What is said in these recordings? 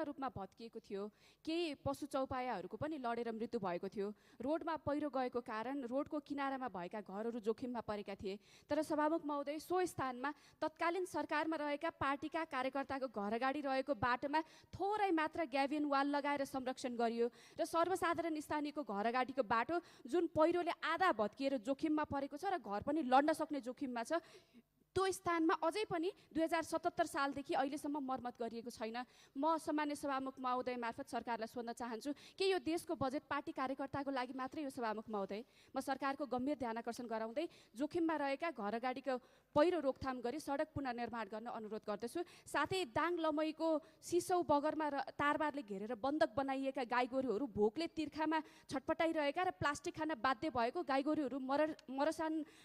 रूपमा भत्किएको थियो, केही पशु चौपायाहरूको पनि लडेर मृत्यु भएको थियो। रोडमा पहिरो गएको कारण रोडको किनारामा भएका घरहरू जोखिममा परेका थिए। तर सभामुख महोदय, सो स्थानमा तत्कालीन सरकारमा रहेका पार्टीका कार्यकर्ताको घर अगाडि रहेको बाटोमा थोरै मात्र ग्याबिन वाल लगाएर संरक्षण गरियो र सर्वसाधारण स्थानीयको घर अगाडिको बाटो जुन पहिरोले आधा भत्किएर जोखिममा परेको छ र घर पनि लड्न सक्ने जोखिममा छ, त्यो स्थानमा अझै पनि 2077 सालदेखि अहिलेसम्म मर्मत गरिएको छैन। म सामान्य सभामुख महोदय मार्फत सरकारलाई सोध्न चाहन्छु कि यो देशको बजेट पार्टी कार्यकर्ताको लागि मात्रै हो? सभामुख महोदय, म सरकारको गम्भीर ध्यानकर्षण गराउँदै जोखिममा रहेका घर अगाडिको पहिरो रोकथाम गरी सडक पुनर्निर्माण गर्न अनुरोध गर्दछु। साथै दाङ लमैको सिसौ बगरमा तारबारले घेरेर बन्दक बनाइएका गाईगोरुहरू भोकले तिर्खामा छटपटाइरहेका र प्लास्टिक खान बाध्य भएको गाईगोरुहरू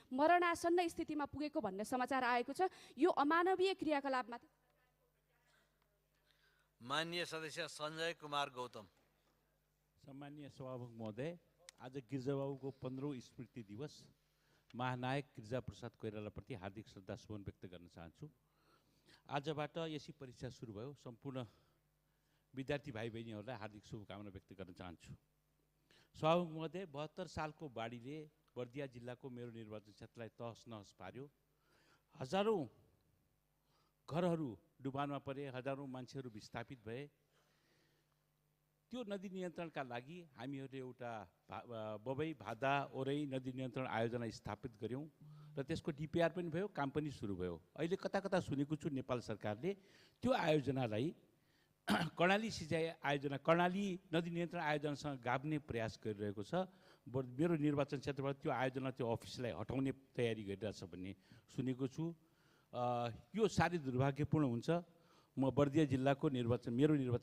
मरणासन्न स्थितिमा पुगेको भन्ने समाचार आएको छ। यो अमानवीय क्रियाकलापमा माननीय सदस्य सञ्जय कुमार गौतम। सम्मानीय सभामुख महोदय, आज गिरिजाबाबुको 15औं स्मृति दिवस, महानायक गिरिजाप्रसाद कोइरालाप्रति हार्दिक श्रद्धा सुमन व्यक्त गर्न चाहन्छु। आजबाट यसै परीक्षा सुरु भयो। सम्पूर्ण विद्यार्थी भाइ बहिनीहरूलाई हार्दिक शुभकामना व्यक्त गर्न चाहन्छु। सभामुख महोदय, 72 सालको बाढीले बर्दिया जिल्लाको मेरो निर्वाचन क्षेत्रलाई तहस नहस पार्यो। हजारौं घरहरू डुबानमा परे, हजारौं मान्छेहरू विस्थापित भए। त्यो नदी नियन्त्रणका लागि हामीहरूले एउटा बबई भादा ओरै नदी नियन्त्रण आयोजना स्थापित गऱ्यौँ र त्यसको डिपिआर पनि भयो, काम पनि सुरु भयो। अहिले कता कता सुनेको छु नेपाल सरकारले त्यो आयोजनालाई कर्णाली सिँचाइ आयोजना, कर्णाली नदी नियन्त्रण आयोजनासँग गाभ्ने प्रयास गरिरहेको छ। मेरो निर्वाचन क्षेत्रबाट त्यो आयोजना, त्यो अफिसलाई हटाउने तयारी गरिरहेछ भन्ने सुनेको छु। यो साह्रै दुर्भाग्यपूर्ण हुन्छ। म बर्दिया जिल्लाको मेरो निर्वाचन